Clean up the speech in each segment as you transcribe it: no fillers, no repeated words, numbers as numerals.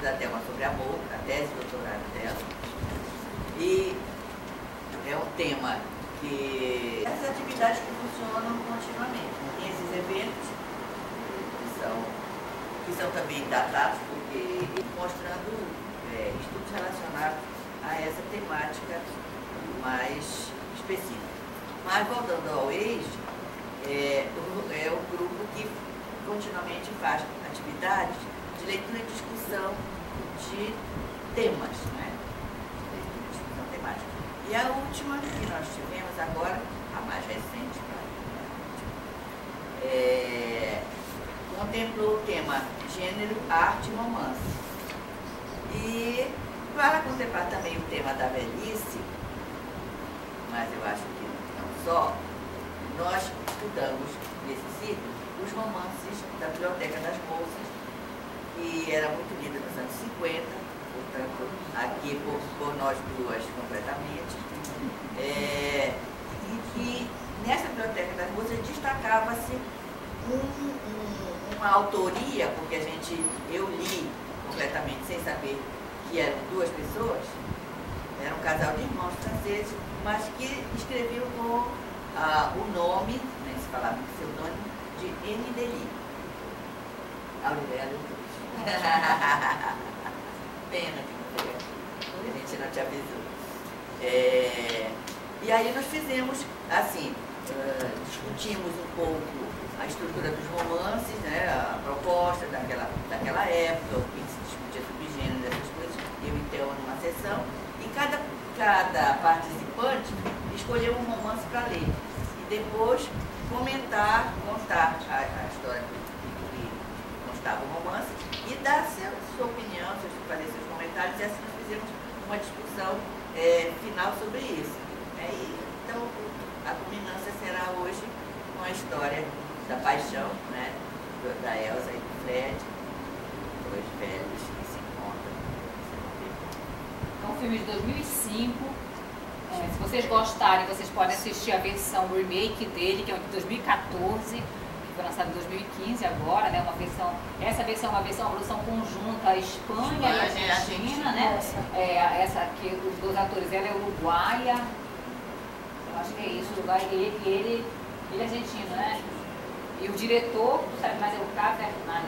da Thelma sobre amor, a tese de doutorado dela. E é um tema que essas atividades que funcionam continuamente. Tem esses eventos que são também datados, porque mostrando estudos relacionados a essa temática mais específica. Mas voltando ao eixo, é o grupo que continuamente faz atividades de leitura e discussão de temas, né? Discussão temática. E a última que nós tivemos agora, a mais recente, contemplou o tema gênero, arte e romance. E para contemplar também o tema da velhice, mas eu acho que não só, nós estudamos nesse ciclo os romances da Biblioteca das Moças, que era muito lida nos anos 50, portanto, aqui por nós duas completamente, e que nessa Biblioteca das Moças destacava-se uma autoria, porque eu li completamente sem saber que eram duas pessoas, era um casal de irmãos franceses, mas que escreviam com o nome, né, se falava em pseudônimo, de N. Delis. Aurélio Cruz. Pena que a gente não te avisou. E aí nós fizemos, assim, discutimos um pouco a estrutura dos romances, né, a proposta daquela época, o que se discutia sobre gênero, essas coisas, eu e Theo numa sessão, e cada participante escolheu um romance para ler. E depois contar a história que constava o romance e dar sua opinião, fazer seus comentários, e assim nós fizemos uma discussão final sobre isso. Então, a culminância será hoje com a história da paixão, né, da Elsa e do Fred, dois velhos que se encontram. É um filme de 2005. Se vocês gostarem, vocês podem assistir a versão remake dele, que é de 2014, que foi lançada em 2015 agora, né? Essa versão é uma produção conjunta Espanha e Argentina, né? Essa aqui, os dois atores, ela é uruguaia, eu acho que é isso, uruguaia, e ele é argentino, né? E o diretor, tu sabe mais, é o Cavernari.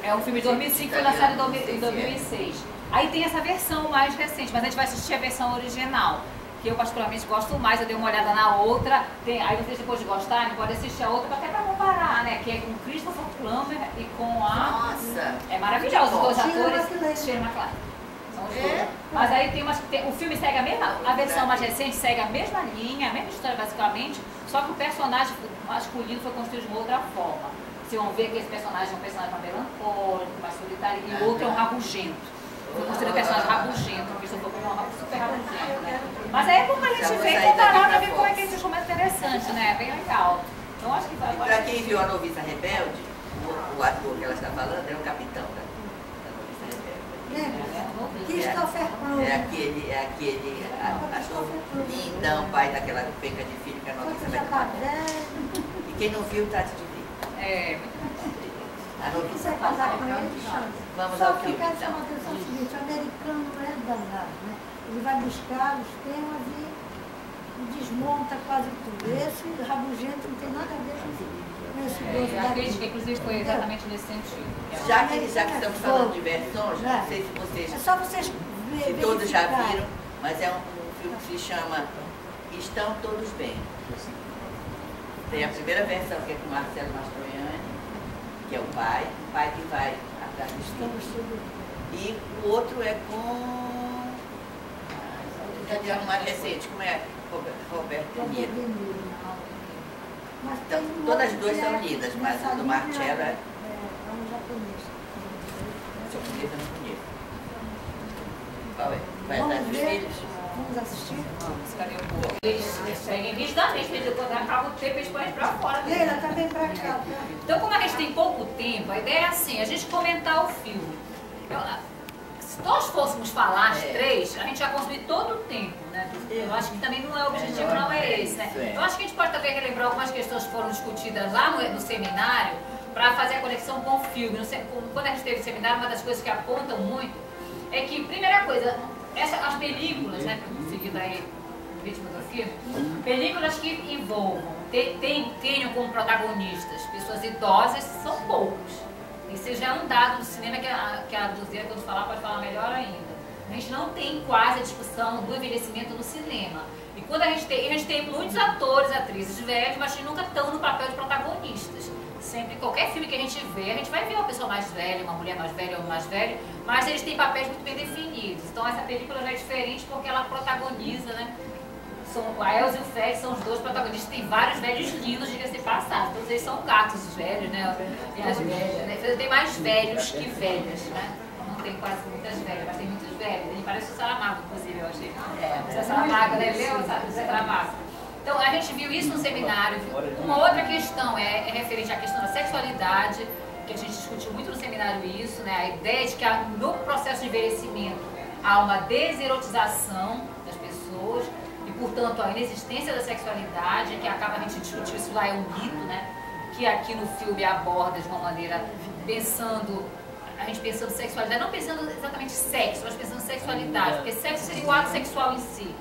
É um filme de 2005 que foi lançado em 2006. Aí tem essa versão mais recente, mas a gente vai assistir a versão original, que eu particularmente gosto mais. Eu dei uma olhada na outra, aí vocês depois de gostarem podem assistir a outra até para comparar, né? Que é com Christopher Plummer e com a... Nossa! É maravilhoso, os dois atores. Shirley MacLaine. São os dois. Mas aí o filme segue a versão mais recente segue a mesma linha, a mesma história basicamente, só que o personagem masculino foi construído de uma outra forma. Vocês vão ver que esse personagem é um personagem mais melancólico, mais solitário, e o outro é um rabugento. Foi construído um personagem rabugento, porque isso foi super rabugento, né? Mas aí é como a gente vem comparar para ver como é que esses romances interessantes, né? Bem legal. Então acho que vai. Para quem viu A Noviça Rebelde, o ator que ela está falando é o capitão da Noviça Rebelde. Christopher Plummer. É aquele ator lindão, pai daquela penca de filho que a Noviça vai tomar. E quem não viu, trate de ver. A Noviça Você casar com ele, chance. Vamos Só ao que filme, eu quero então. chamar a atenção seguinte, o americano não é danado, né? Ele vai buscar os temas e desmonta quase tudo. Esse rabugento não tem nada a ver com esse doce A daqui. crítica, inclusive, foi exatamente nesse sentido. Já que estamos falando de versões, não sei se vocês, É só vocês se todos já viram, mas é um filme que se chama Estão Todos Bem. Tem a primeira versão, que é com Marcelo Mastroianni, que é o pai que vai atrás dos filhos. E o outro é com... mais recente, como é? Roberto De Niro. Então, todas as duas são lindas, mas o do Marcello é um japonês. japonês, eu não conheço. Qual é? Vai atrás dos Vamos ver? filhos? Vamos assistir? Vamos, cadê o povo? Eles seguem vigilamente, quando acaba o tempo, eles põem pra fora. Leila, tá bem pra cá. Então, como a gente tem pouco tempo, a ideia é assim, a gente comentar o filme. Se nós fôssemos falar as três, a gente ia consumir todo o tempo, né? Eu acho que também não é o objetivo, não é esse, né? Eu acho que a gente pode também relembrar algumas questões que foram discutidas lá no seminário, para fazer a conexão com o filme. Quando a gente teve seminário, uma das coisas que apontam muito é que, primeira coisa, as películas, né, seguindo aí o ritmo do filme, películas que envolvam, tenham como protagonistas pessoas idosas, são poucos. Isso já é um dado do cinema que a Luzia, quando falar, pode falar melhor ainda. A gente não tem quase a discussão do envelhecimento no cinema. E quando a gente tem muitos atores, atrizes velhos, mas que nunca estão no papel de protagonistas. Sempre, qualquer filme que a gente vê, a gente vai ver uma pessoa mais velha, uma mulher mais velha ou mais velho, mas eles têm papéis muito bem definidos. Então essa película já é diferente porque ela protagoniza, né? A Elsa e o Fred são os dois protagonistas, tem vários velhos lindos, diga-se de passagem. Todos eles são gatos, os velhos, né? E as velhas, né? Tem mais velhos que velhas, né? Não tem quase muitas velhas, mas tem muitos velhos. Ele parece o Saramago, inclusive, eu achei. O Saramago, né? Leu o Saramago. Então, a gente viu isso no seminário. Uma outra questão é referente à questão da sexualidade, que a gente discutiu muito no seminário isso, né? A ideia de que no processo de envelhecimento há uma deserotização das pessoas e, portanto, a inexistência da sexualidade, que acaba, a gente discutiu isso lá, é um mito, né? Que aqui no filme aborda de uma maneira a gente pensando sexualidade, não pensando exatamente sexo, mas pensando sexualidade, porque sexo seria o ato sexual em si.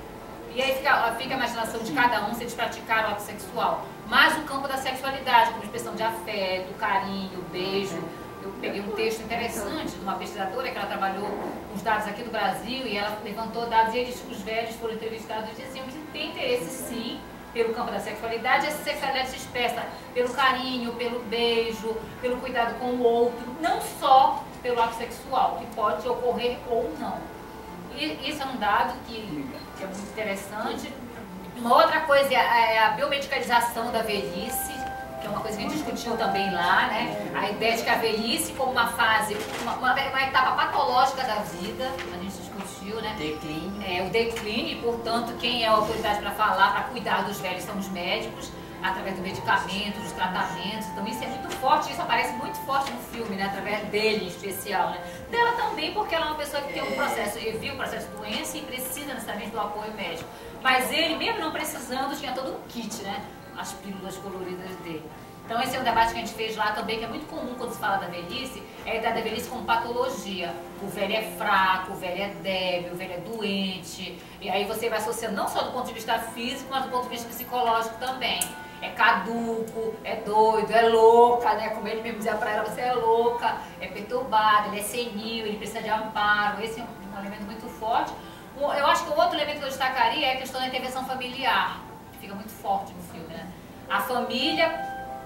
E aí fica a imaginação de cada um se eles praticaram o ato sexual. Mas o campo da sexualidade, como expressão de afeto, carinho, beijo. Eu peguei um texto interessante de uma pesquisadora que ela trabalhou com os dados aqui do Brasil e ela levantou dados e os velhos foram entrevistados e diziam que tem interesse sim pelo campo da sexualidade. Essa sexualidade se expressa pelo carinho, pelo beijo, pelo cuidado com o outro, não só pelo ato sexual, que pode ocorrer ou não. E isso é um dado que é muito interessante. Uma outra coisa é a biomedicalização da velhice, que é uma coisa que a gente discutiu também lá, né? A ideia de que a velhice como uma fase, uma etapa patológica da vida, a gente discutiu, né? Declínio. O declínio, e portanto quem é a autoridade para falar, para cuidar dos velhos são os médicos, através do medicamento, dos tratamentos. Então isso é muito forte, isso aparece muito forte no filme, né? Através dele em especial, né? Dela também, porque ela é uma pessoa que tem um processo, ele viu o processo de doença e precisa necessariamente do apoio médico. Mas ele, mesmo não precisando, tinha todo um kit, né? As pílulas coloridas dele. Então esse é um debate que a gente fez lá também, que é muito comum quando se fala da velhice, é a ideia da velhice como patologia. O velho é fraco, o velho é débil, o velho é doente. E aí você vai associando não só do ponto de vista físico, mas do ponto de vista psicológico também. É caduco, é doido, é louca, né? Como ele mesmo dizia pra ela, você é louca, é perturbado, ele é senil, ele precisa de amparo. Esse é um elemento muito forte. Eu acho que o outro elemento que eu destacaria é a questão da intervenção familiar, que fica muito forte no filme, né? A família,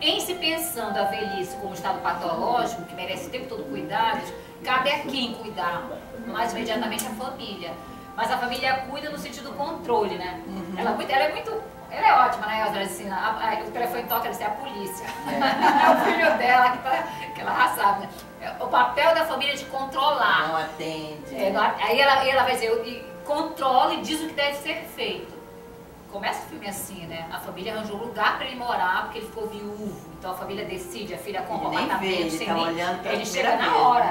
em se pensando a velhice como um estado patológico, que merece o tempo todo cuidados, cabe a quem cuidar? Mais imediatamente a família. Mas a família cuida no sentido do controle, né? Ela é ótima, né, Elsa? Assim, o telefone toca, ela diz, é a polícia. É o filho dela que ela sabe, né? O papel da família é de controlar. Não atende. Aí ela vai dizer, controla e diz o que deve ser feito. Começa o filme assim, né? A família arranjou um lugar para ele morar porque ele ficou viúvo. Então a família decide, a filha compra um apartamento. Ele chega na hora,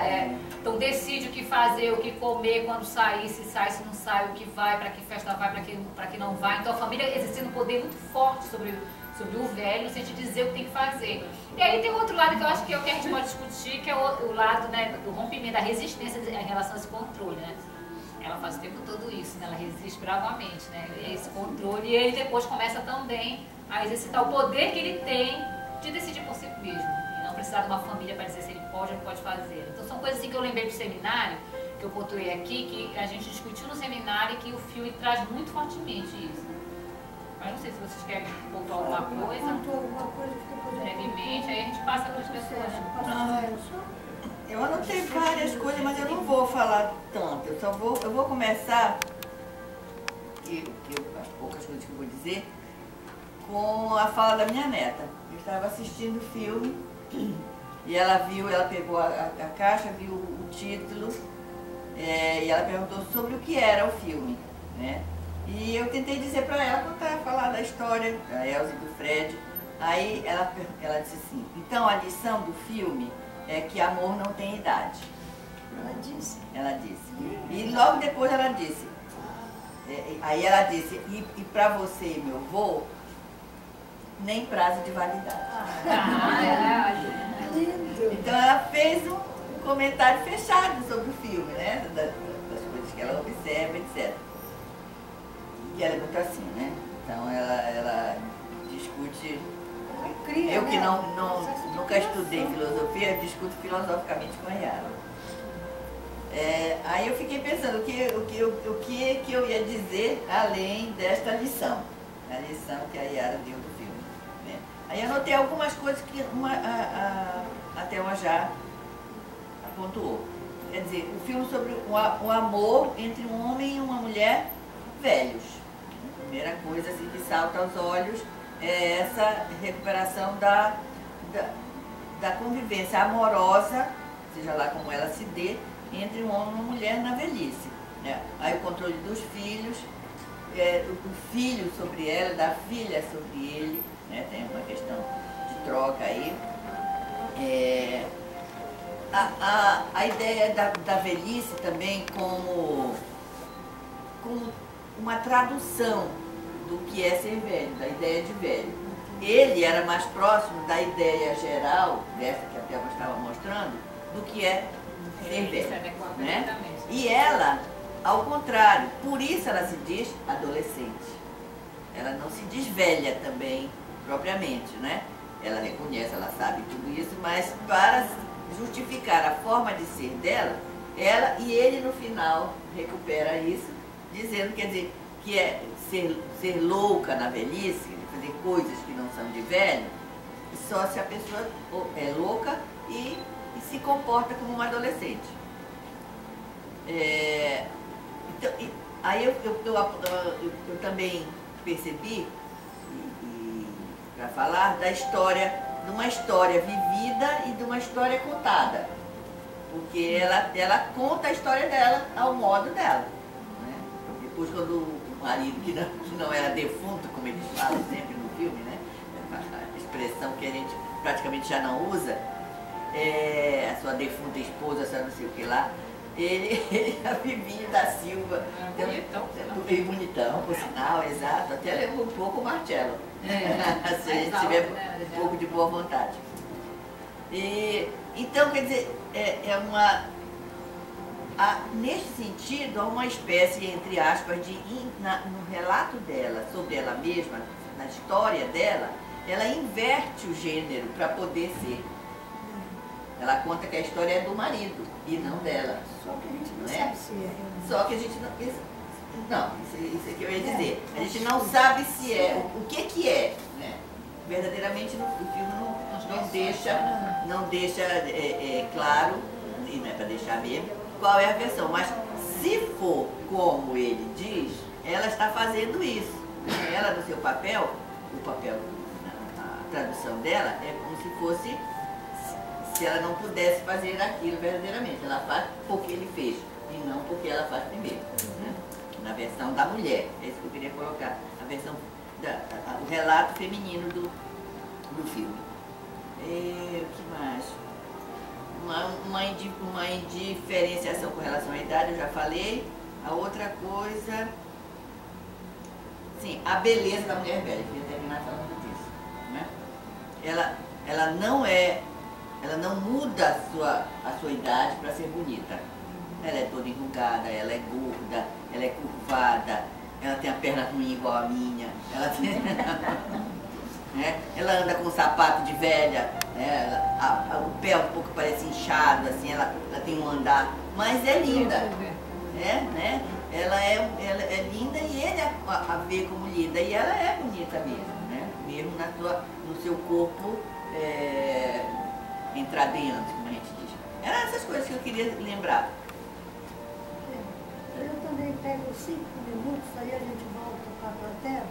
Então decide o que fazer, o que comer, quando sair, se sai, se não sai, o que vai, para que festa vai, para que não vai. Então a família exercendo um poder muito forte sobre o velho, no sentido de dizer o que tem que fazer. E aí tem outro lado que eu acho que é o que a gente pode discutir, que é o lado, né, do rompimento, da resistência em relação a esse controle, né? Ela faz o tempo todo isso, né? Ela resiste bravamente, né? Esse controle, e ele depois começa também a exercitar o poder que ele tem de decidir por si mesmo, e não precisar de uma família para dizer se ele pode ou não pode fazer. Então são coisas assim que eu lembrei do seminário, que eu pontuei aqui, que a gente discutiu no seminário e que o filme traz muito fortemente isso. Mas não sei se vocês querem pontuar alguma coisa, brevemente, aí a gente passa para as pessoas. Eu anotei várias coisas, mas eu não vou falar tanto. Eu vou começar, as poucas coisas que eu vou dizer, com a fala da minha neta. Eu estava assistindo o filme e ela pegou a caixa, viu o título e ela perguntou sobre o que era o filme, né? E eu tentei dizer para ela, contar, falar da história da Elsa e do Fred. Aí ela disse assim, então a lição do filme é que amor não tem idade. Ela disse. E logo depois ela disse, aí ela disse, e para você, meu avô, nem prazo de validade. lindo! Então ela fez um comentário fechado sobre o filme, né? Das coisas que ela observa, etc. E ela é muito assim, né? Então ela discute. Eu que nunca estudei filosofia, eu discuto filosoficamente com a Yara. Aí eu fiquei pensando o que eu ia dizer além desta lição, a lição que a Yara deu do filme, né? Aí eu anotei algumas coisas que a Thelma já pontuou. Quer dizer, o filme sobre o amor entre um homem e uma mulher velhos. A primeira coisa assim, que salta aos olhos é essa recuperação da convivência amorosa, seja lá como ela se dê, entre um homem e uma mulher na velhice, né? Aí o controle dos filhos, o filho sobre ela, da filha sobre ele, né? Tem uma questão de troca aí. A ideia da velhice também como uma tradução do que é ser velho, da ideia de velho. Ele era mais próximo da ideia geral, dessa que a Thelma estava mostrando, do que é ser velho, né? E ela, ao contrário, por isso ela se diz adolescente. Ela não se diz velha também, propriamente, né? Ela reconhece, ela sabe tudo isso, mas para justificar a forma de ser dela, ela e ele no final recupera isso, dizendo, quer dizer, que é ser louca na velhice, fazer coisas que não são de velho, só se a pessoa é louca e se comporta como uma adolescente. Então, aí eu também percebi, para falar da história, de uma história vivida e de uma história contada. Porque ela conta a história dela ao modo dela, né? Depois, quando o marido, que não era defunto, como eles falam sempre no filme, né? A expressão que a gente praticamente já não usa, a sua defunta esposa, a sua não sei o que lá, ele a Vivinho da Silva, bonitão, por sinal, exato, até levou um pouco o Marcello, se a gente tiver um pouco de boa vontade. Então, quer dizer, neste sentido, há uma espécie, entre aspas, no relato dela, sobre ela mesma, na história dela, ela inverte o gênero para poder ser. Ela conta que a história é do marido e não dela. Só que a gente não sabe se é. Só que a gente não... Não, isso é que eu ia dizer. A gente não sabe se é, o que é, né? Verdadeiramente o filme não deixa claro, e não é para deixar mesmo, qual é a versão. Mas se for como ele diz, ela está fazendo isso. Ela, no seu papel, a tradução dela é como se fosse, se ela não pudesse fazer aquilo verdadeiramente. Ela faz porque ele fez, e não porque ela faz primeiro, né? Na versão da mulher, é isso que eu queria colocar, a versão, o relato feminino do filme. O que mais? Uma indiferenciação com relação à idade, eu já falei. A outra coisa, sim, a beleza da mulher velha, eu queria terminar falando disso, né? Ela não muda a sua idade para ser bonita. Ela é toda enrugada, ela é gorda, ela é curvada, ela tem a perna ruim igual a minha, ela anda com um sapato de velha, o pé um pouco parece inchado, assim, ela tem um andar, mas é linda, né? Ela é linda e ele a vê como linda, e ela é bonita mesmo, né? Mesmo no seu corpo entradeante, como a gente diz. Eram essas coisas que eu queria lembrar. Eu também pego 5 minutos, aí a gente volta para a plateia.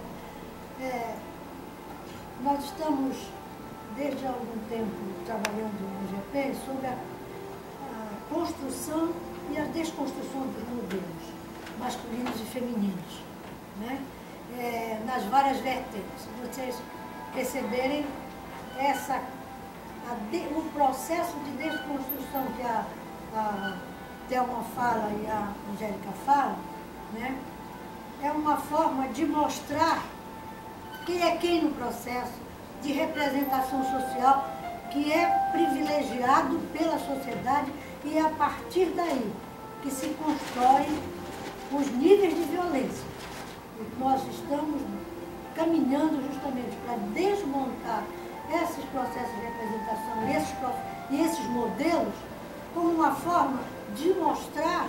Nós estamos, desde há algum tempo, trabalhando no GP sobre a construção e a desconstrução dos modelos masculinos e femininos, né? Nas várias vertentes. Se vocês perceberem o processo de desconstrução que a Thelma fala e a Angélica fala, né? É uma forma de mostrar quem é quem no processo de representação social que é privilegiado pela sociedade e é a partir daí que se constroem os níveis de violência. E nós estamos caminhando justamente para desmontar esses processos de representação e esses modelos como uma forma de mostrar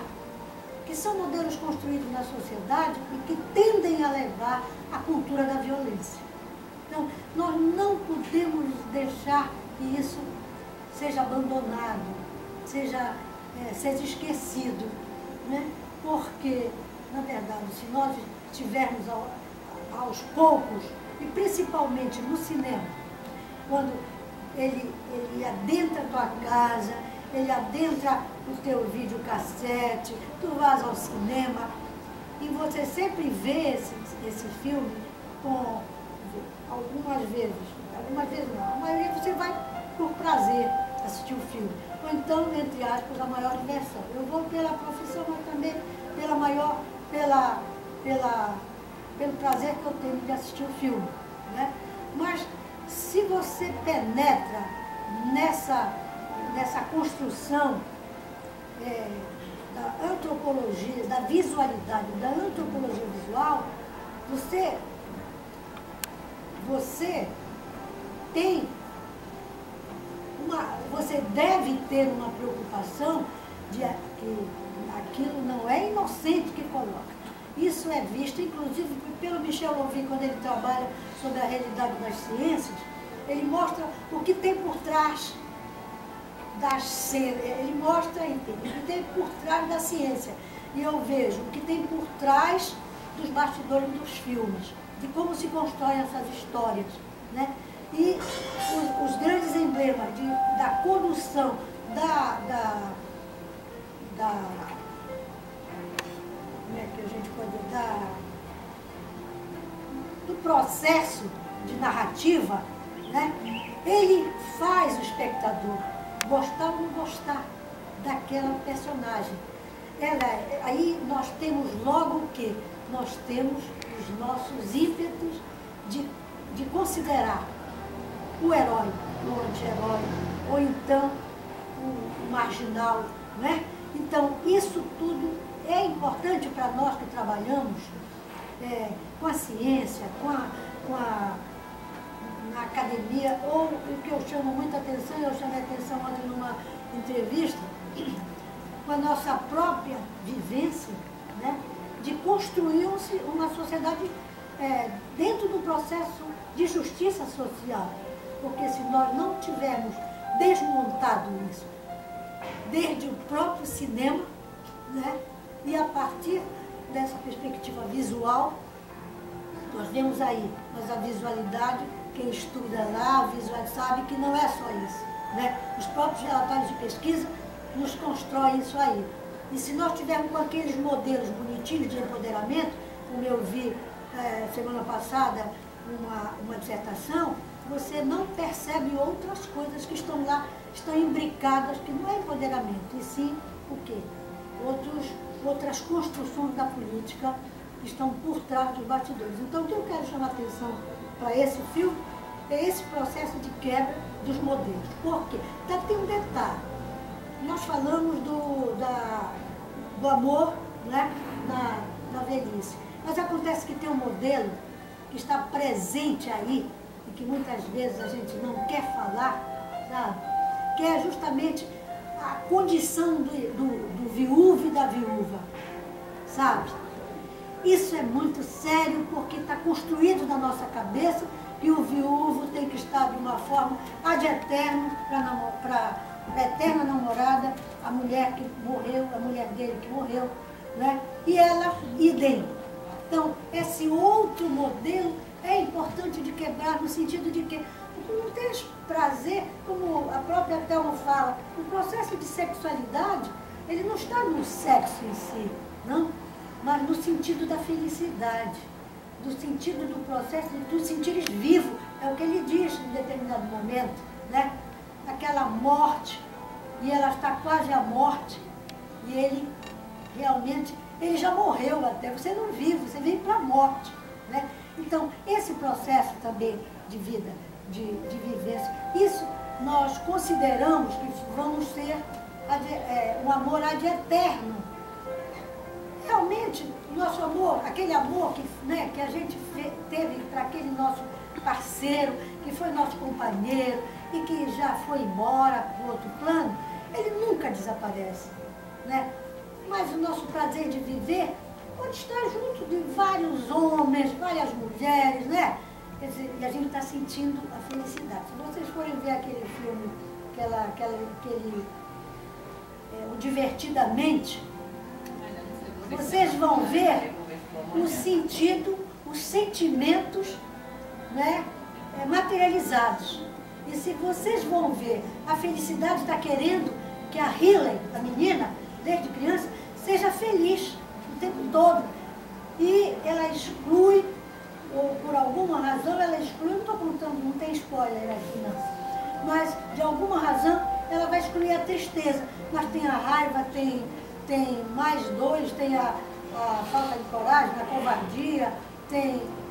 que são modelos construídos na sociedade e que tendem a levar à cultura da violência. Então, nós não podemos deixar que isso seja abandonado, seja esquecido, né? Porque, na verdade, se nós tivermos aos poucos, e principalmente no cinema, quando ele adentra a tua casa, ele adentra o teu videocassete, tu vas ao cinema, e você sempre vê esse filme com algumas vezes não, a maioria você vai por prazer assistir o filme, ou então, entre aspas, a maior diversão. Eu vou pela profissão, mas também pelo prazer que eu tenho de assistir o filme, né? Mas se você penetra nessa construção da antropologia, da visualidade, da antropologia visual, você deve ter uma preocupação de que aquilo não é inocente que coloca. Isso é visto, inclusive, pelo Michel Louvi, quando ele trabalha sobre a realidade das ciências, ele mostra o que tem por trás das ciências, ele mostra o que tem por trás da ciência. E eu vejo o que tem por trás dos bastidores dos filmes, de como se constroem essas histórias, né? E os grandes emblemas da condução como é que a gente pode dar, do processo de narrativa, né? Ele faz o espectador gostar ou não gostar daquela personagem. Aí nós temos logo o quê? Nós temos os nossos ímpetos de considerar o herói, o anti-herói, ou então o marginal, né? Então, isso tudo é importante para nós que trabalhamos com a ciência, na academia, ou o que eu chamo muita atenção, eu chamei atenção ontem numa entrevista, com a nossa própria vivência, né, de construir uma sociedade dentro do processo de justiça social. Porque se nós não tivermos desmontado isso, desde o próprio cinema, né, e a partir dessa perspectiva visual, nós vemos aí, mas a visualidade, quem estuda lá, a visualidade sabe que não é só isso, né? Os próprios relatórios de pesquisa nos constroem isso aí. E se nós tivermos com aqueles modelos bonitinhos de empoderamento, como eu vi semana passada, uma dissertação, você não percebe outras coisas que estão lá, estão imbricadas, que não é empoderamento, e sim o quê? Outras construções da política que estão por trás dos bastidores. Então, o que eu quero chamar a atenção para esse filme é esse processo de quebra dos modelos. Por quê? Então, tem um detalhe. Nós falamos do amor, né, na velhice. Mas acontece que tem um modelo que está presente aí e que muitas vezes a gente não quer falar, sabe? Que é justamente a condição do viúvo e da viúva, sabe? Isso é muito sério porque está construído na nossa cabeça que o viúvo tem que estar de uma forma ad eterno para a eterna namorada, a mulher que morreu, a mulher dele que morreu, né? E ela, idem. Então, esse outro modelo é importante de quebrar no sentido de que não tem prazer, como a própria Thelma fala, o processo de sexualidade, ele não está no sexo em si, não, mas no sentido da felicidade, do sentido do processo de tu sentires vivo, é o que ele diz em determinado momento, né? Aquela morte, e ela está quase à morte, e ele realmente, ele já morreu até, você não vive, você vem para a morte, né? Então, esse processo também de vida, de vivência, isso nós consideramos que vamos ter um amor ad eterno. Realmente, nosso amor, aquele amor que a gente teve para aquele nosso parceiro, que foi nosso companheiro e que já foi embora para outro plano, ele nunca desaparece, né? Mas o nosso prazer de viver pode estar junto de vários homens, várias mulheres, né? Quer dizer, e a gente está sentindo a felicidade. Se vocês forem ver aquele filme, o Divertidamente, vocês vão ver o sentido, os sentimentos, né, materializados. E se vocês vão ver, a felicidade está querendo que a Riley, a menina, desde criança, seja feliz o tempo todo. E ela exclui, ou por alguma razão ela exclui, não estou contando, não tem spoiler aqui não, mas de alguma razão ela vai excluir a tristeza. Mas tem a raiva, tem mais dois, tem a falta de coragem, a covardia,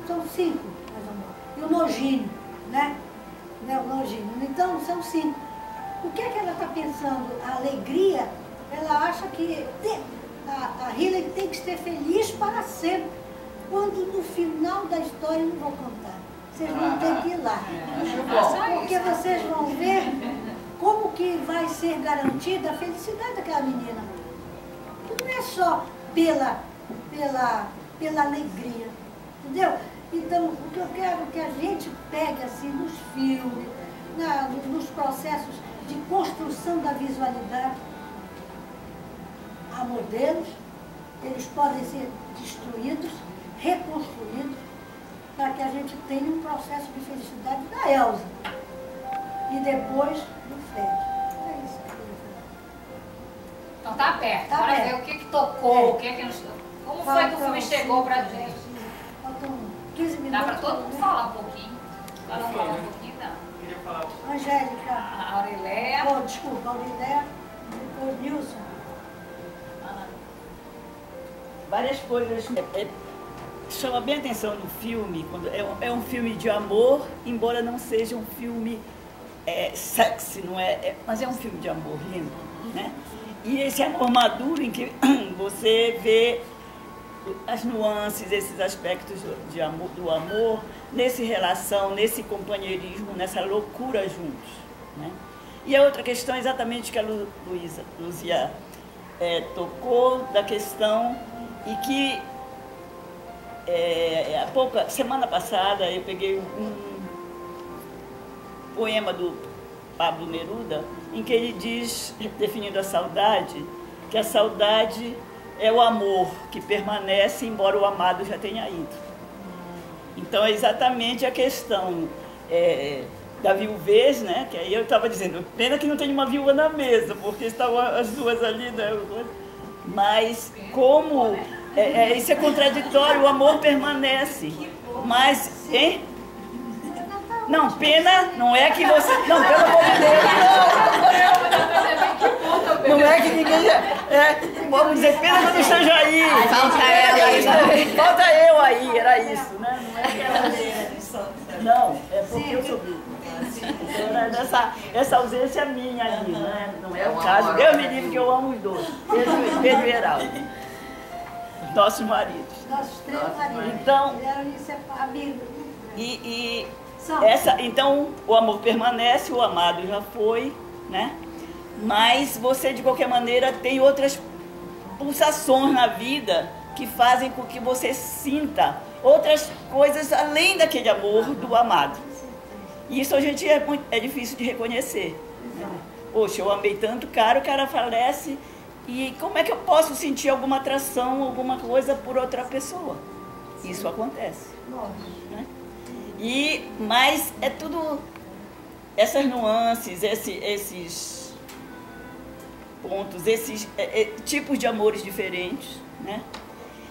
são 5, mais ou menos. E o nojinho, né? O nojinho. Então, são 5. O que é que ela está pensando? A alegria, ela acha que a Riley tem que ser feliz para sempre. Quando no final da história, eu não vou contar. Vocês vão ter que ir lá. Porque vocês vão ver como que vai ser garantida a felicidade daquela menina. Não é só pela alegria, entendeu? Então, o que eu quero que a gente pegue assim nos filmes, nos processos de construção da visualidade, há modelos, eles podem ser destruídos, reconstruídos, para que a gente tenha um processo de felicidade da Elza e depois do Fred. É isso que eu queria falar. Então tá aberto. Tá Bora aberto. ver o que tocou, o que que nos... Como foi que o filme chegou pra gente? Faltam 15 minutos. Dá pra todo mundo falar um pouquinho? Dá pra falar um pouquinho, não. Queria falar. Angélica. A Aureléia. Oh, desculpa, Aureléia. Depois Nilson. Várias coisas chama bem atenção no filme, quando é um filme de amor, embora não seja um filme sexy, não mas é um filme de amor lindo, né? E esse amor maduro em que você vê as nuances, esses aspectos do amor, nesse relação, nesse companheirismo, nessa loucura juntos, né? E a outra questão é exatamente que a Luzia tocou, da questão e que semana passada eu peguei um poema do Pablo Neruda, em que ele diz, definindo a saudade, que a saudade é o amor que permanece embora o amado já tenha ido. Então é exatamente a questão da viuvez, né? Que aí eu estava dizendo, pena que não tem uma viúva na mesa, porque estavam as duas ali, né? Mas como isso é contraditório, o amor permanece. Mas, hein? Não, pena não é que você... Não, pelo amor de Deus, não é que ninguém... vamos dizer, pena que eu não esteja aí. Falta ela aí. Falta eu aí, era isso, né? Não é que ela... Não, é porque eu sou vivo. Então, essa ausência minha ali, né? Não é o caso. Deus me livre que eu amo os dois. Pedro e Heraldo. Nossos maridos. Nossos 3 maridos. Então, Eram amigos. Então, o amor permanece, o amado já foi, né? Mas você, de qualquer maneira, tem outras pulsações na vida que fazem com que você sinta outras coisas além daquele amor do amado. E isso a gente é difícil de reconhecer. Poxa, eu amei tanto o cara falece, e como é que eu posso sentir alguma atração, alguma coisa por outra pessoa? Isso acontece. Né? Mas é tudo, essas nuances, esses pontos, esses tipos de amores diferentes, né?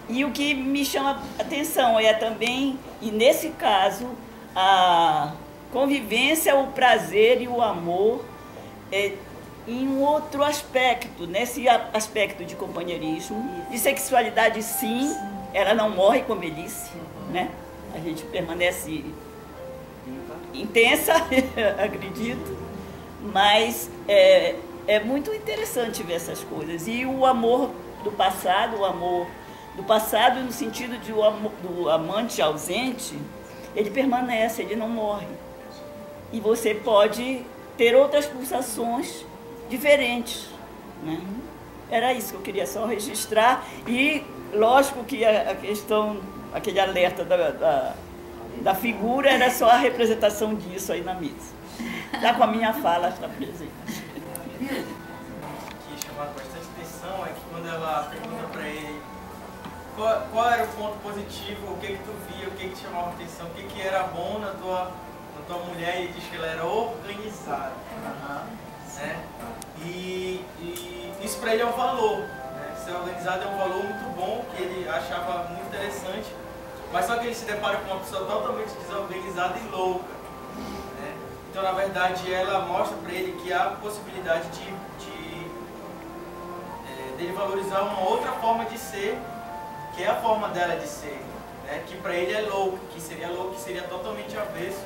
E o que me chama a atenção é também, e nesse caso, a convivência, o prazer e o amor em um outro aspecto, nesse aspecto de companheirismo, de sexualidade, sim, ela não morre com velhice, né? A gente permanece intensa, acredito, Mas é muito interessante ver essas coisas. E o amor do passado no sentido de do amante ausente, ele permanece, ele não morre. E você pode ter outras pulsações diferentes, né? Era isso que eu queria só registrar. E lógico que a questão, aquele alerta da figura era só a representação disso aí na mesa. Já com a minha fala está presente. O que chamava bastante atenção é que quando ela pergunta para ele qual era o ponto positivo, o que tu via, o que te chamava atenção, o que era bom na tua mulher, ele diz que ela era organizada. Né? E isso para ele é um valor. Né? Ser organizado é um valor muito bom, que ele achava muito interessante, mas só que ele se depara com uma pessoa totalmente desorganizada e louca. Né? Então, na verdade, ela mostra para ele que há possibilidade dele valorizar uma outra forma de ser, que é a forma dela de ser, né? Que para ele é louco, que seria totalmente avesso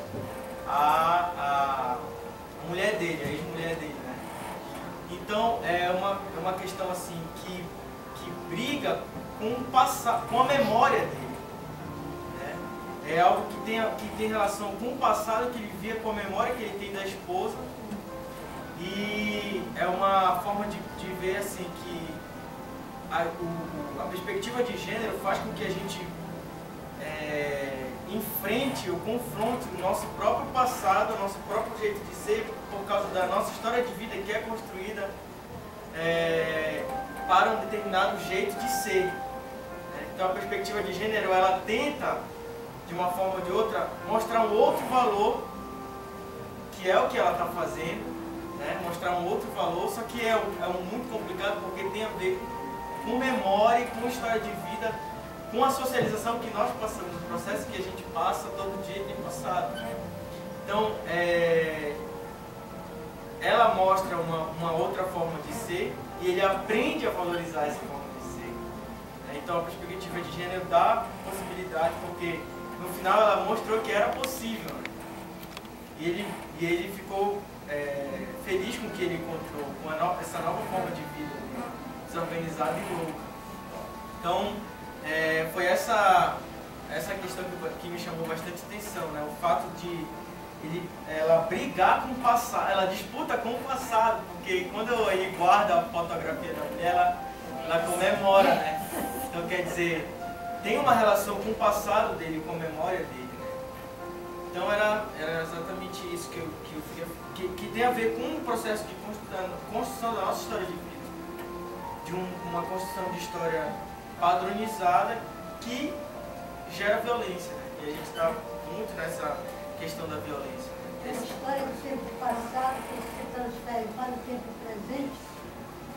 à mulher dele, a ex-mulher dele, né? Então é uma questão assim que briga com a memória dele, né? É algo que tem relação com o passado que ele via, com a memória que ele tem da esposa, e é uma forma de ver assim que a perspectiva de gênero faz com que a gente enfrente ou confronte o nosso próprio passado, o nosso próprio jeito de ser, por causa da nossa história de vida que é construída para um determinado jeito de ser. Então a perspectiva de gênero, ela tenta, de uma forma ou de outra, mostrar um outro valor, que é o que ela está fazendo, né? Mostrar um outro valor, só que é muito complicado porque tem a ver com memória, com história de vida, com a socialização que nós passamos, o processo que a gente passa todo dia tem passado. Então, ela mostra uma outra forma de ser e ele aprende a valorizar essa forma de ser. Então, a perspectiva de gênero dá possibilidade, porque no final ela mostrou que era possível. Né? E ele ficou feliz com o que ele encontrou, com essa nova forma de vida, desorganizada e louca. Então, foi essa questão que me chamou bastante atenção, né? O fato de ela brigar com o passado, ela disputa com o passado, porque quando ele guarda a fotografia da mulher, ela comemora, né? Então, quer dizer, tem uma relação com o passado dele, com a memória dele, né? Então, era exatamente isso que tem a ver com o processo de construção da nossa história de vida, de uma construção de história padronizada que gera violência, né? E a gente está muito nessa questão da violência. É uma história do tempo passado que se transfere para o tempo presente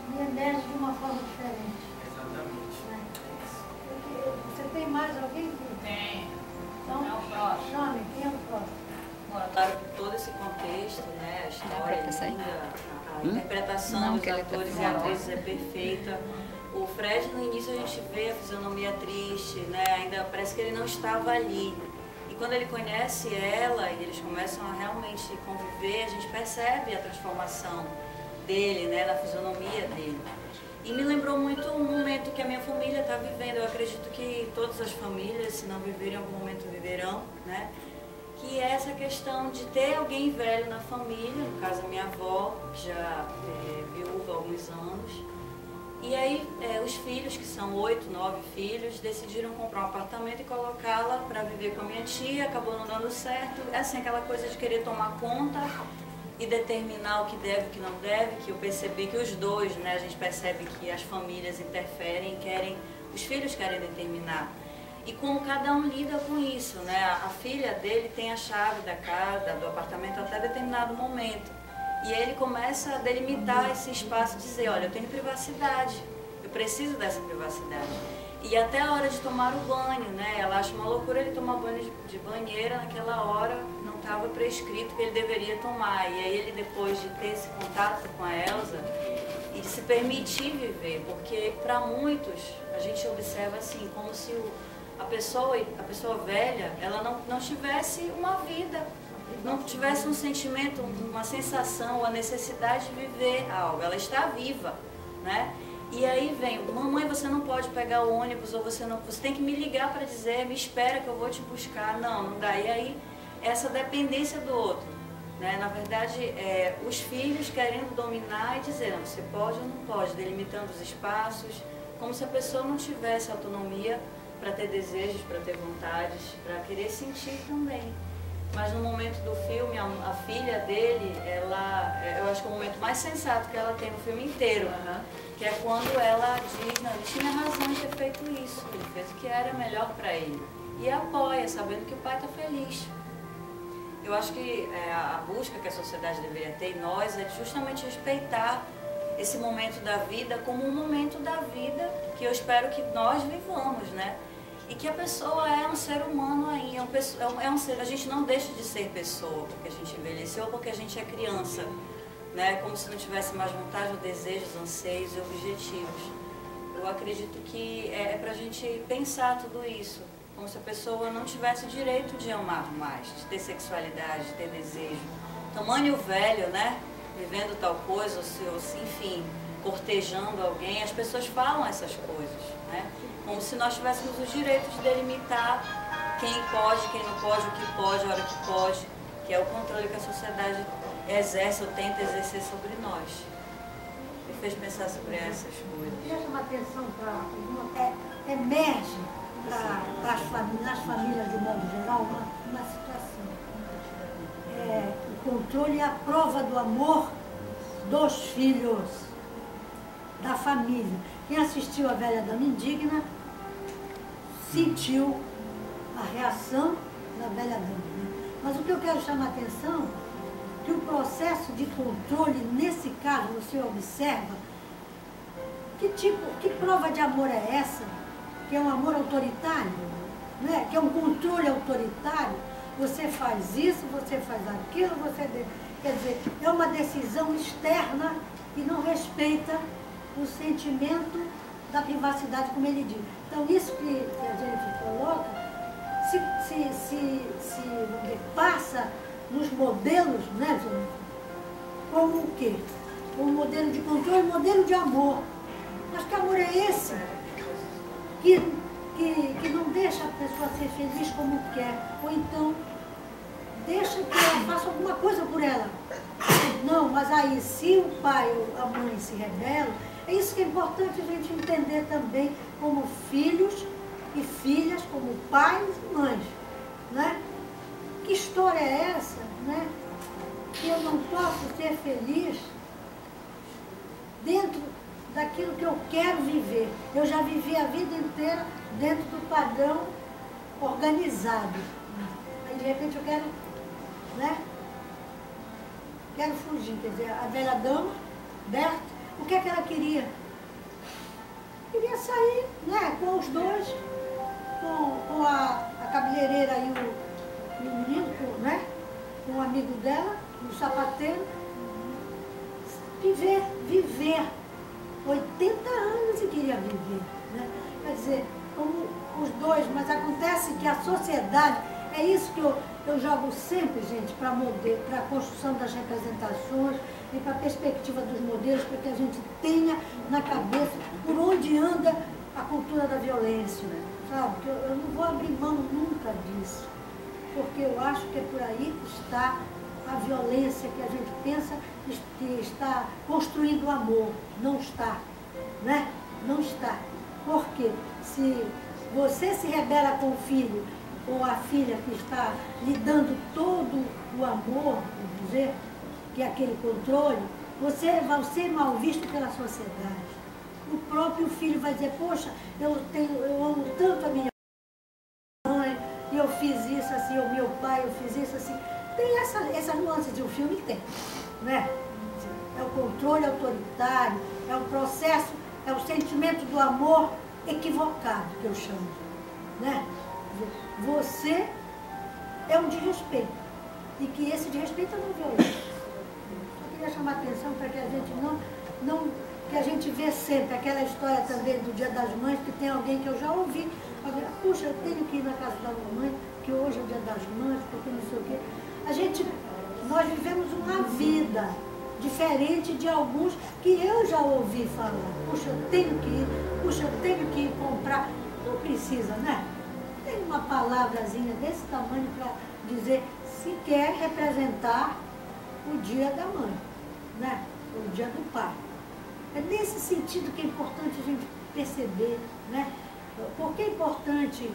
e emerge de uma forma diferente. Exatamente. Né? Você tem mais alguém? Tem. Então, É o próximo. chame, quem é o próximo? Claro que todo esse contexto, né, a história é linda, a interpretação dos atores e atrizes é perfeita. O Fred, no início, a gente vê a fisionomia triste, né, ainda parece que ele não estava ali. E quando ele conhece ela e eles começam a realmente conviver, a gente percebe a transformação dele, né, da fisionomia dele. E me lembrou muito um momento que a minha família está vivendo. Eu acredito que todas as famílias, se não viverem em algum momento, viverão, né? Que é essa questão de ter alguém velho na família, no caso a minha avó, já viúva há alguns anos. E aí os filhos, que são 8, 9 filhos, decidiram comprar um apartamento e colocá-la para viver com a minha tia, acabou não dando certo. É assim, aquela coisa de querer tomar conta e determinar o que deve e o que não deve, que eu percebi que os dois, né, a gente percebe que as famílias interferem, os filhos querem determinar. E como cada um lida com isso, né? A filha dele tem a chave da casa, do apartamento até determinado momento. E ele começa a delimitar esse espaço e dizer, olha, eu tenho privacidade, eu preciso dessa privacidade. E até a hora de tomar o banho, né? Ela acha uma loucura ele tomar banho de banheira naquela hora, não estava prescrito que ele deveria tomar. E aí ele, depois de ter esse contato com a Elsa, e de se permitir viver, porque para muitos a gente observa assim, como se a pessoa velha, ela não tivesse uma vida, não tivesse um sentimento, uma sensação, a necessidade de viver algo. Ela está viva, né? E aí vem, mamãe, você não pode pegar o ônibus, ou você tem que me ligar para dizer, me espera que eu vou te buscar. Não, não dá. E aí, essa dependência do outro, né? Na verdade, os filhos querendo dominar e dizer, não, você pode ou não pode, delimitando os espaços, como se a pessoa não tivesse autonomia para ter desejos, para ter vontades, para querer sentir também. Mas no momento do filme, a filha dele, eu acho que é o momento mais sensato que ela tem no filme inteiro, que é quando ela diz, não, ele tinha razão em ter feito isso, ele fez o que era melhor para ele. E apoia, sabendo que o pai está feliz. Eu acho que a busca que a sociedade deveria ter em nós é justamente respeitar esse momento da vida como um momento da vida que eu espero que nós vivamos, né? E que a pessoa é um ser humano aí, a gente não deixa de ser pessoa porque a gente envelheceu ou porque a gente é criança, né? Como se não tivesse mais vontade, ou desejos, anseios e objetivos. Eu acredito que é pra gente pensar tudo isso, como se a pessoa não tivesse o direito de amar mais, de ter sexualidade, de ter desejo. Tamanho velho, né? Vivendo tal coisa, ou enfim, cortejando alguém, as pessoas falam essas coisas, né? Como se nós tivéssemos o direito de delimitar quem pode, quem não pode, o que pode, a hora que pode, que é o controle que a sociedade exerce ou tenta exercer sobre nós. Me fez pensar sobre essas coisas. Eu queria chamar atenção para emerge nas famílias de modo geral uma situação. O controle e a prova do amor dos filhos, da família. Quem assistiu a Velha Dama Indigna sentiu a reação da Velha Dama. Né? Mas o que eu quero chamar a atenção é que o processo de controle, nesse caso, você observa que prova de amor é essa? Que é um amor autoritário, né? Que é um controle autoritário. Você faz isso, você faz aquilo, quer dizer, é uma decisão externa e não respeita o sentimento da privacidade, como ele diz. Então, isso que a gente coloca, passa nos modelos, né, como o quê? O modelo de controle, o modelo de amor. Mas que amor é esse? Que não deixa a pessoa ser feliz como quer, ou então deixa que ela faça alguma coisa por ela. Não, mas aí se o pai ou a mãe se rebelam, é isso que é importante a gente entender também como filhos e filhas, como pais e mães, né? Que história é essa, né? Que eu não posso ser feliz dentro daquilo que eu quero viver. Eu já vivi a vida inteira dentro do padrão organizado. Aí de repente eu quero, né? Quero fugir, quer dizer, a velha dama, Berta, o que é que ela queria? Queria sair, né, com os dois, com a cabeleireira e o menino, né, com o amigo dela, o sapateiro. Viver. 80 anos e queria viver, né? Quer dizer, como os dois, mas acontece que a sociedade, é isso que eu jogo sempre, gente, para a construção das representações e para a perspectiva dos modelos, para que a gente tenha na cabeça por onde anda a cultura da violência, sabe? Que eu não vou abrir mão nunca disso, porque eu acho que é por aí que está a violência que a gente pensa que está construindo o amor. Não está, né? Não está. Porque se você se rebela com o filho ou a filha que está lhe dando todo o amor, vamos dizer, que é aquele controle, você vai ser mal visto pela sociedade. O próprio filho vai dizer, poxa, eu amo tanto a minha mãe, e eu fiz isso assim, o meu pai, eu fiz isso assim. Tem essa nuance de um filme, tem, né? É o controle autoritário, é o processo, é o sentimento do amor equivocado, que eu chamo, né? Você é um desrespeito, e que esse desrespeito é não violência. Eu queria chamar a atenção para que a gente que a gente vê sempre aquela história também do Dia das Mães, que tem alguém que eu já ouvi, puxa, eu tenho que ir na casa da mamãe, que hoje é o Dia das Mães, porque não sei o quê. Nós vivemos uma vida diferente de alguns que eu já ouvi falar. Puxa, eu tenho que ir, puxa, eu tenho que ir comprar. Não precisa, né? Tem uma palavrazinha desse tamanho para dizer se quer representar o dia da mãe, né? O dia do pai. É nesse sentido que é importante a gente perceber, né? Por que é importante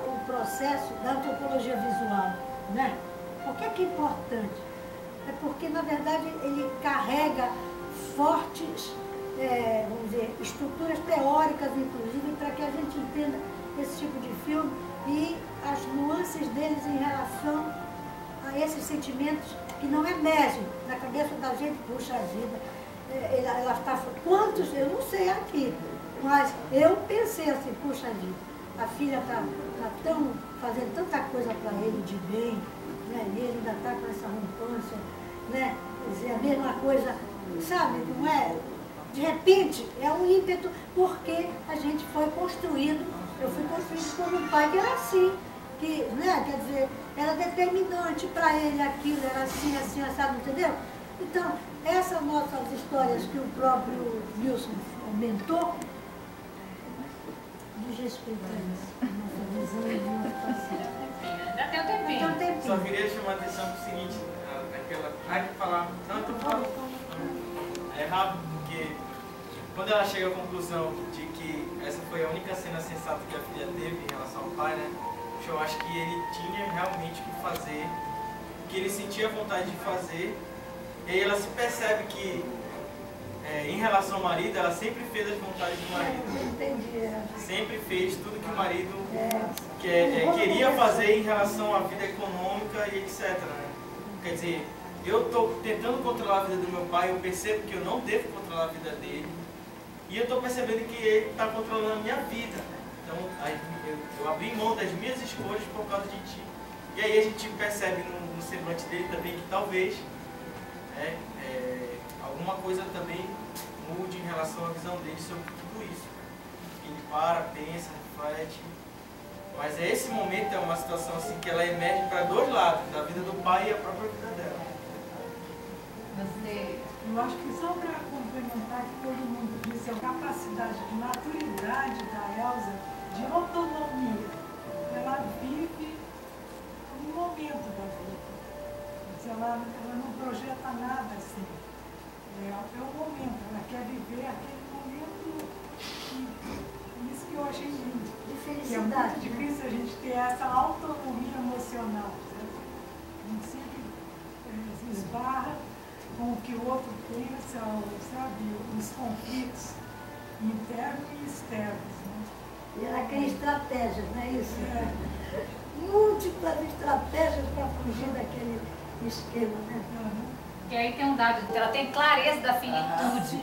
o processo da antropologia visual, né? Por que é importante? É porque, na verdade, ele carrega fortes, vamos dizer, estruturas teóricas, inclusive, para que a gente entenda esse tipo de filme e as nuances deles em relação a esses sentimentos que não emergem na cabeça da gente. Puxa vida, ela está... Quantos? Eu não sei aqui, mas eu pensei assim, puxa vida, a filha está fazendo tanta coisa para ele de bem, né? E ele ainda está com essa rompância, né? Quer dizer, a mesma coisa, sabe, não é? De repente, é um ímpeto, porque a gente foi construído, eu fui construído por um pai que era assim, que, né? Quer dizer, era determinante para ele aquilo, era assim, assim, assado, entendeu? Então, essas nossas histórias que o próprio Wilson comentou, diz respeito a isso, nossa visão de uma situação. Já tem um tempinho. Só queria chamar a atenção para o seguinte, ai, que falar, não, estou falando. É rápido, porque quando ela chega à conclusão de que essa foi a única cena sensata que a filha teve em relação ao pai, né? Eu acho que ele tinha realmente que fazer, que ele sentia vontade de fazer, e aí ela se percebe que, em relação ao marido, ela sempre fez as vontades do marido. Entendi. Sempre fez tudo que o marido queria fazer em relação à vida econômica e etc. Né? Quer dizer, eu estou tentando controlar a vida do meu pai, eu percebo que eu não devo controlar a vida dele, e eu estou percebendo que ele está controlando a minha vida. Então, eu abri mão das minhas escolhas por causa de ti. E aí a gente percebe no semblante dele também que talvez alguma coisa também mude em relação à visão dele sobre tudo isso. Ele para, pensa, reflete. Mas esse momento é uma situação assim que ela emerge para dois lados, da vida do pai e a própria vida dela. Eu acho que só para complementar que todo mundo disse, a capacidade de maturidade da Elza, de autonomia, ela vive um momento da vida. Ela não projeta nada assim. É o momento, ela quer viver aquele momento, e isso que eu achei lindo. Que é muito difícil a gente ter essa autonomia emocional. A gente sempre esbarra com o que o outro pensa, sabe, os conflitos internos e externos. Né? E ela cria estratégias, não é isso? Múltiplas estratégias para fugir daquele esquema, né? E aí tem um dado, ela tem clareza da finitude.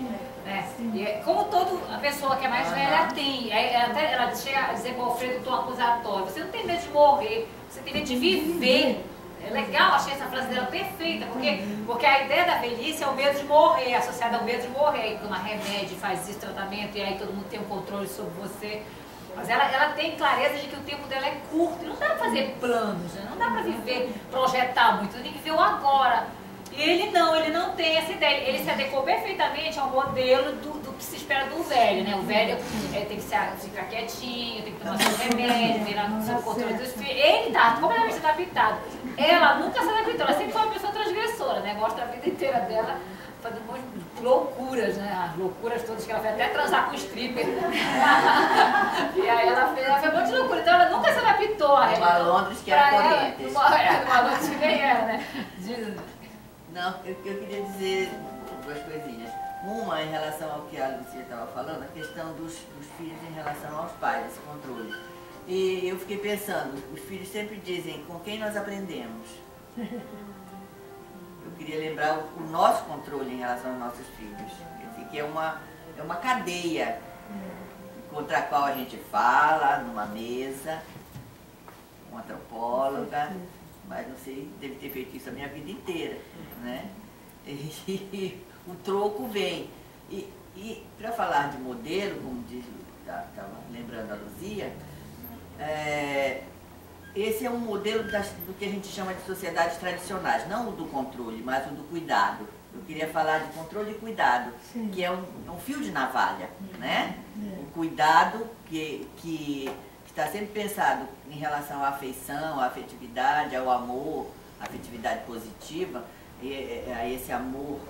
Né? E como toda a pessoa que é mais velha tem. Ela chega a dizer para o Alfredo, tom acusatório, você não tem medo de morrer, você tem medo de viver. É legal, achei essa frase dela perfeita, porque a ideia da velhice é o medo de morrer, associada ao medo de morrer. Aí toma remédio, faz esse tratamento, e aí todo mundo tem um controle sobre você. Mas ela tem clareza de que o tempo dela é curto, e não dá para fazer planos, né? Não dá para viver, projetar muito, tem que ver o agora. E ele não tem essa ideia, ele se adequou perfeitamente ao modelo do que se espera do velho, né? O velho tem que ficar quietinho, tem que tomar seu remédio, ter sob controle dos filhos. Ele tá completamente adaptado. Ela nunca se adaptou, ela sempre foi uma pessoa transgressora, né? Gosta da vida inteira dela fazendo um monte de loucuras, né? As loucuras todas que ela fez, até transar com o stripper. E aí ela fez um monte de loucura, então ela nunca se adaptou a Uma Londres que era corrente. Uma Londres que nem era, né? Não, eu queria dizer duas coisinhas. Uma, em relação ao que a Lucia estava falando, a questão dos filhos em relação aos pais, esse controle. E eu fiquei pensando, os filhos sempre dizem com quem nós aprendemos. Eu queria lembrar o nosso controle em relação aos nossos filhos. Que é uma cadeia contra a qual a gente fala numa mesa, uma antropóloga, mas não sei, deve ter feito isso a minha vida inteira, né? E o troco vem. E para falar de modelo, como diz, estava lembrando a Luzia, esse é um modelo do que a gente chama de sociedades tradicionais, não o do controle, mas o do cuidado. Eu queria falar de controle e cuidado, sim, que é um fio de navalha, né? O cuidado que está sempre pensado em relação à afeição, à afetividade, ao amor, à afetividade positiva, a esse amor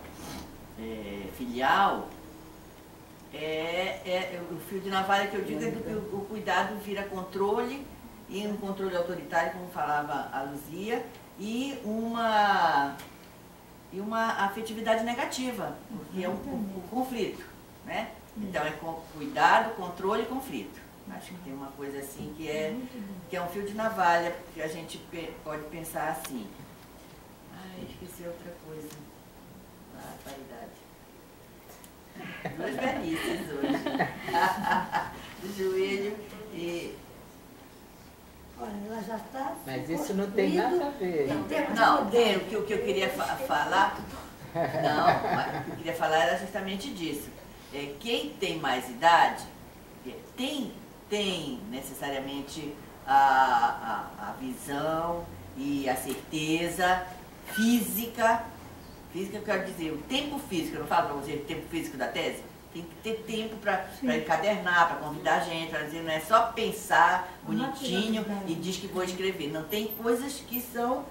filial, o fio de navalha que eu digo é que o cuidado vira controle, e um controle autoritário, como falava a Luzia, e uma afetividade negativa, porque é um conflito, né? Então é cuidado, controle e conflito. Acho que tem uma coisa assim que é um fio de navalha, que a gente pode pensar assim. Ai, esqueci outra coisa. Paridade. Duas velhices hoje. Do joelho e... Olha, ela já está... Mas isso não tem nada a ver. Não, tem. O que eu queria falar... Não, mas o que eu queria falar era justamente disso. Quem tem mais idade tem necessariamente a visão e a certeza física. Física, eu quero dizer, o tempo físico, eu não falo para você o tempo físico da tese? Tem que ter tempo para encadernar, para convidar a gente, para dizer, não é só pensar bonitinho e diz que vou escrever. Não, tem coisas que são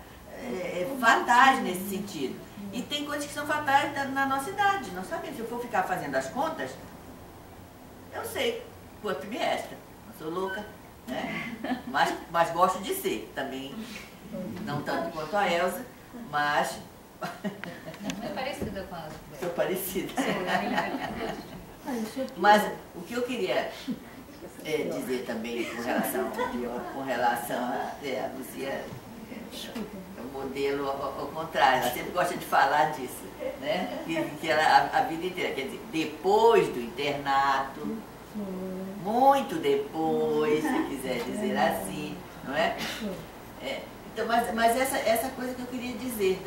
fatais nesse sentido. E tem coisas que são fatais na nossa idade. Nós sabemos, se eu for ficar fazendo as contas, eu sei quanto me resta. Eu sou louca, né? Mas gosto de ser também. Não tanto quanto a Elza, mas... É parecida com a... Sou parecida. Mas o que eu queria dizer também com relação a Luzia, é um modelo ao contrário, ela sempre gosta de falar disso, né? Que ela, a vida inteira, quer dizer, depois do internato, muito depois, se quiser dizer assim, não é? Então, mas essa coisa que eu queria dizer,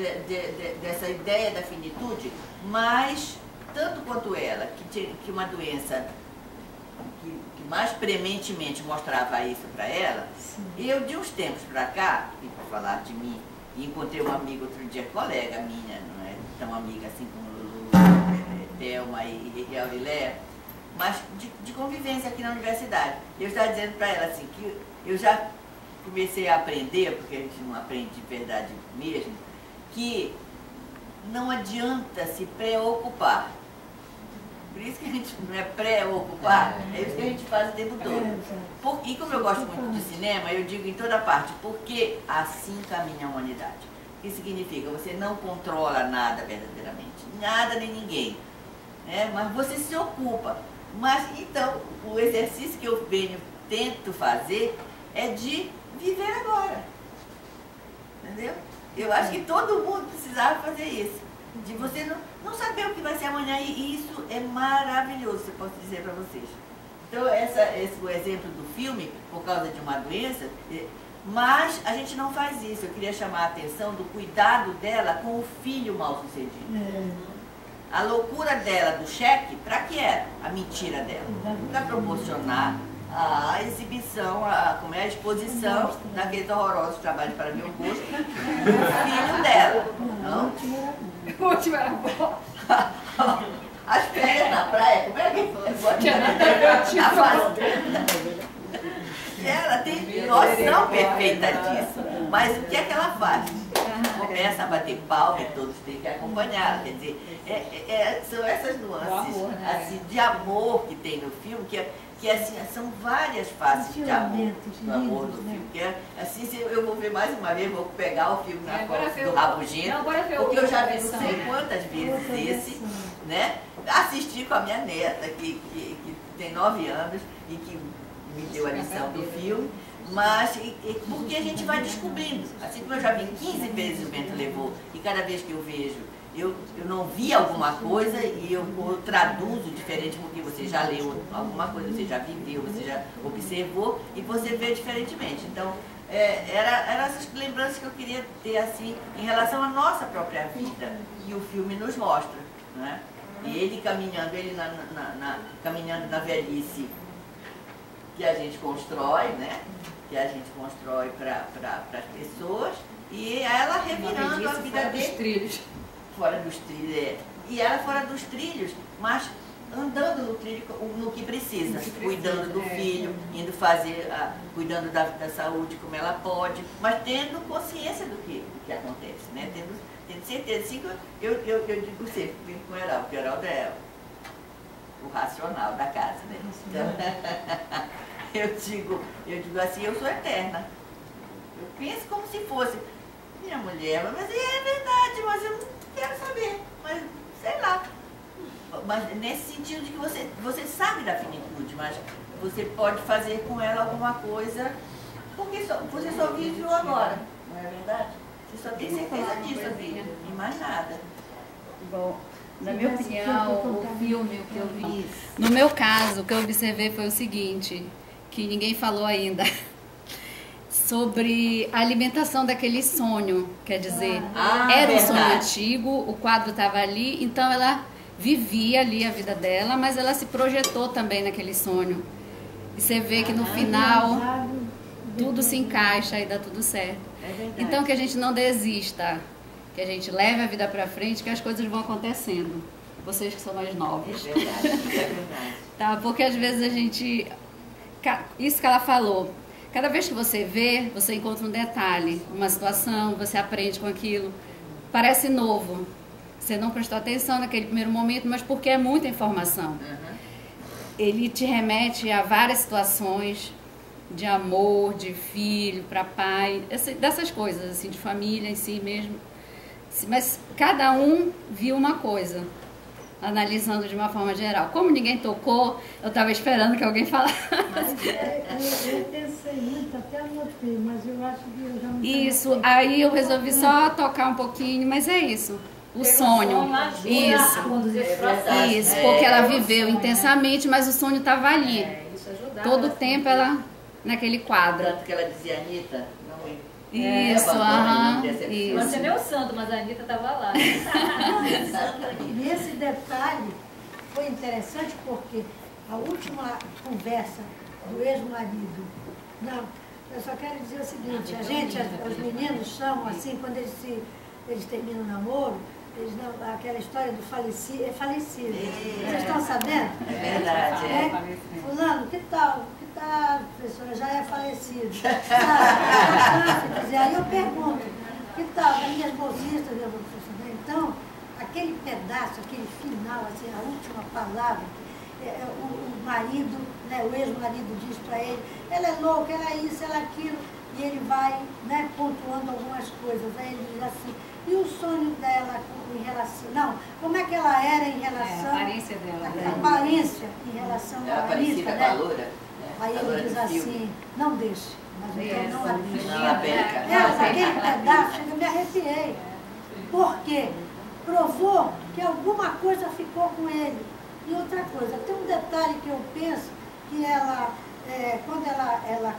dessa ideia da finitude, mas tanto quanto ela, que uma doença que mais prementemente mostrava isso para ela, eu de uns tempos para cá, e para falar de mim, encontrei uma amiga outro dia, colega minha, não é tão amiga assim como Lulu, Thelma e Aurélia, mas de convivência aqui na universidade. Eu estava dizendo para ela assim, que eu já comecei a aprender, porque a gente não aprende de verdade mesmo, que não adianta se preocupar. Por isso que a gente não é preocupar, é isso que a gente faz o tempo todo. E como eu gosto muito de cinema, eu digo em toda parte, porque assim caminha a humanidade. O que significa? Você não controla nada verdadeiramente, nada nem ninguém, né? Mas você se ocupa. Mas então, o exercício que eu tento fazer é de viver agora, entendeu? Eu acho que todo mundo precisava fazer isso, de você não saber o que vai ser amanhã, e isso é maravilhoso, eu posso dizer para vocês. Então, o exemplo do filme, por causa de uma doença, mas a gente não faz isso. Eu queria chamar a atenção do cuidado dela com o filho mal sucedido. A loucura dela do cheque, para que era? A mentira dela, para proporcionar a exibição, a exposição daqueles horrorosos trabalhos para meu gosto, do filho dela. Não? O último era bom. As férias na praia, como é que foi? A fazenda. Ela tem noção perfeita disso. Mas o que é que ela faz? Começa a bater palma e todos têm que acompanhar. Quer dizer, são essas nuances assim, de amor que tem no filme, que assim, são várias faces de amor do amor do filme. Que assim, se eu vou ver mais uma vez, vou pegar o filme na foto do Rabugento, porque eu já vi não sei quantas vezes esse, né? Assisti com a minha neta, que tem 9 anos e que me deu a lição do filme, mas porque a gente vai descobrindo. Assim como eu já vi 15 vezes O Vento Levou, e cada vez que eu vejo, eu não vi alguma coisa e eu traduzo diferente, porque você já leu alguma coisa, você já viveu, você já observou e você vê diferentemente. Então, eram essas lembranças que eu queria ter assim em relação à nossa própria vida, que o filme nos mostra, né? E ele caminhando, caminhando na velhice, que a gente constrói, né? Que a gente constrói para as pessoas, e ela revirando a vida fora dele. dos trilhos. Fora dos trilhos, E ela fora dos trilhos, mas andando no trilho no que precisa, cuidando do filho, indo fazer, cuidando da saúde como ela pode, mas tendo consciência do que acontece, né? Tendo certeza. Assim, eu digo sempre, brinco com o Heraldo, porque o Heraldo é o racional da casa, né? Então, eu digo assim, eu sou eterna. Eu penso como se fosse minha mulher, mas é verdade, mas eu não quero saber, mas sei lá. Mas nesse sentido de que você sabe da finitude, mas você pode fazer com ela alguma coisa, porque você só vive o agora, não é verdade? Você só tem certeza disso, vida, e mais nada. Bom, na minha opinião, o filme que eu vi, no meu caso, o que eu observei foi o seguinte, que ninguém falou ainda, sobre a alimentação daquele sonho, quer dizer, era um sonho antigo, o quadro estava ali, então ela vivia ali a vida dela, mas ela se projetou também naquele sonho. E você vê que no final tudo se encaixa e dá tudo certo. Então que a gente não desista, que a gente leve a vida para frente, que as coisas vão acontecendo. Vocês que são mais novos. É verdade. Tá? Porque às vezes a gente... Isso que ela falou. Cada vez que você vê, você encontra um detalhe, uma situação, você aprende com aquilo. Parece novo. Você não prestou atenção naquele primeiro momento, mas porque é muita informação. Ele te remete a várias situações de amor, de filho, para pai, dessas coisas, assim, de família em si mesmo. Mas cada um viu uma coisa, analisando de uma forma geral. Como ninguém tocou, eu estava esperando que alguém falasse. Eu pensei muito, até anotei, mas eu acho que eu já não tenho. Isso, aí eu resolvi só tocar um pouquinho, mas é isso. O sonho. Isso, porque ela viveu intensamente, mas o sonho estava ali. Todo o tempo ela naquele quadro. Tanto que ela dizia, Anitta, isso, isso. Você nem o santo, mas a Anitta estava lá. E esse detalhe foi interessante porque a última conversa do ex-marido, não, eu só quero dizer o seguinte, os meninos são assim, quando eles terminam o namoro, aquela história do falecido, é falecido. Vocês estão sabendo? É verdade. Fulano, que tal? Professora, já é falecido. Aí eu pergunto, que tal? Das minhas bolsistas, então, aquele pedaço, aquele final, assim, a última palavra, o marido, né, o ex-marido diz para ele, ela é louca, ela é isso, ela é aquilo, e ele vai, né, pontuando algumas coisas. Aí ele diz assim, e o sonho dela em relação... Não, como é que ela era em relação... a aparência dela. A aparência em relação à Anitta, né? Loura. Aí ele diz assim, não deixe, mas então não a deixe. Não, aquele pedaço, eu me arrepiei. Por quê? Provou que alguma coisa ficou com ele. E outra coisa, tem um detalhe que eu penso, que ela, quando ela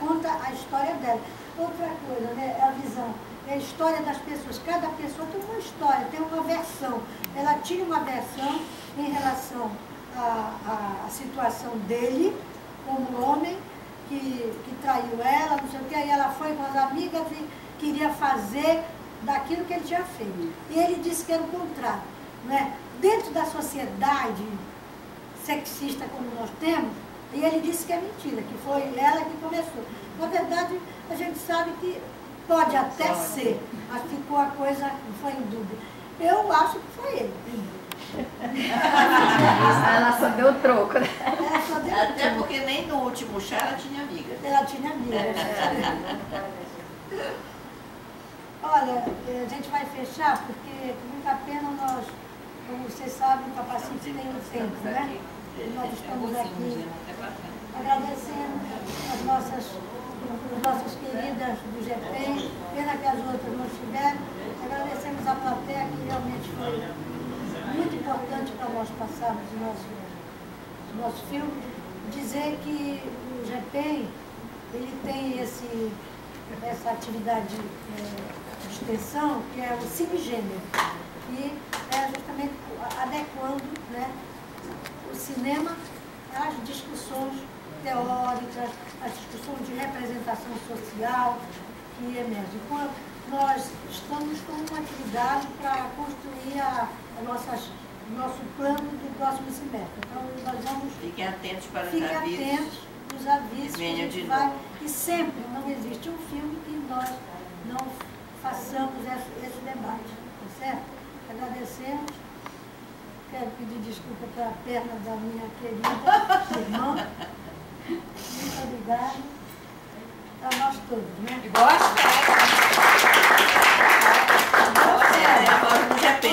conta a história dela. Outra coisa, né, é a visão, é a história das pessoas. Cada pessoa tem uma história, tem uma versão. Ela tinha uma versão em relação à situação dele, como homem, que traiu ela, não sei o que, aí ela foi com as amigas e queria fazer daquilo que ele tinha feito. E ele disse que era o contrário, né? Dentro da sociedade sexista como nós temos, e ele disse que é mentira, que foi ela que começou. Na verdade, a gente sabe que pode até ser, mas ficou a coisa, não foi em dúvida. Eu acho que foi ele. Ela só deu troco, né? Até porque nem no último chá ela tinha amiga. Ela tinha amiga. Olha, a gente vai fechar porque com muita pena nós, como vocês sabem, o Capacete tem um tempo, né? E nós estamos aqui agradecendo as nossas queridas do GP, pena que as outras não estiveram. Agradecemos a plateia, que realmente foi muito importante para nós passarmos o nosso filme. Dizer que o GP, ele tem essa atividade de extensão, que é o cinegênero, e é justamente adequando, né, o cinema às discussões as discussões de representação social que emergem. Nós estamos com uma atividade para construir o nosso plano do próximo semestre. Então, nós vamos... Fiquem atentos para os Fiquem avisos. atentos os avisos que a Venha gente de vai. novo. E sempre não existe um filme que nós não façamos esse debate, tá certo? Agradecemos. Quero pedir desculpa pela perna da minha querida irmã. Muito obrigada a nós todos, né? E boas Agora no GP,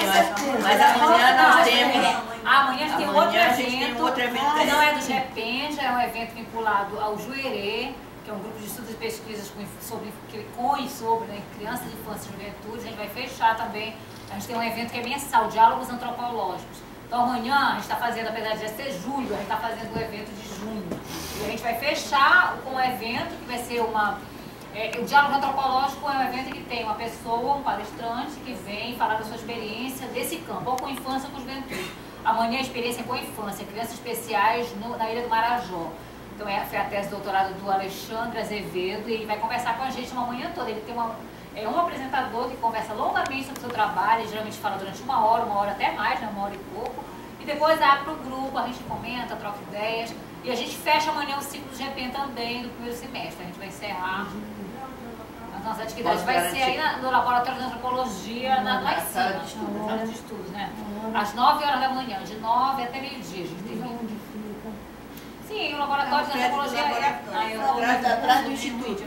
mas amanhã nós temos... Amanhã a gente tem Amanhã outro a gente tem evento. outro evento. Não é do GEPEN, é um evento vinculado ao Juerê, que é um grupo de estudos e pesquisas com e sobre né, crianças, infância e juventude. A gente vai fechar também. A gente tem um evento que é mensal, Diálogos Antropológicos. Então amanhã a gente está fazendo, apesar de já ser julho, a gente está fazendo o evento de junho. E a gente vai fechar com um evento que vai ser o Diálogo Antropológico é um evento que tem uma pessoa, um palestrante, que vem falar da sua experiência desse campo, ou com infância ou com juventude. Amanhã a experiência com infância, crianças especiais na Ilha do Marajó. Então foi a tese de doutorado do Alexandre Azevedo e ele vai conversar com a gente uma manhã toda. Ele tem um apresentador que conversa longamente sobre o seu trabalho, ele geralmente fala durante uma hora até mais, né, 1 hora e pouco. E depois abre para o grupo, a gente comenta, troca ideias. E a gente fecha amanhã o ciclo do GP também do primeiro semestre. A gente vai encerrar as nossas atividades. Vai ser aí no Laboratório de Antropologia, lá em cima, na sala de estudos, né? Às 9 horas da manhã, de 9 até meio-dia a gente tem. Onde fica? Sim, o Laboratório de Antropologia é atrás do Instituto.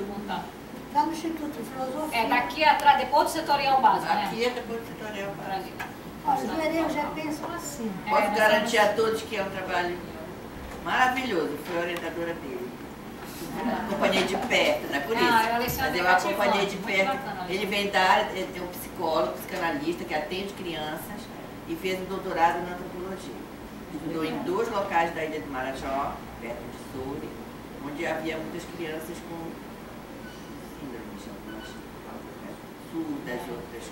Está no Instituto de Filosofia. É, daqui atrás, depois do setorial básico, né? Aqui é depois do tutorial. Olha, os Juerê já pensam assim. Posso garantir a todos que é um trabalho maravilhoso. Fui a orientadora dele. Acompanhei de perto, não é por isso. Mas eu acompanhei de perto. Ele vem da área, ele tem um psicólogo, psicanalista que atende crianças e fez um doutorado na antropologia. Estudou em 2 locais da Ilha do Marajó, perto de Soure, onde havia muitas crianças com síndromes, surdas e outras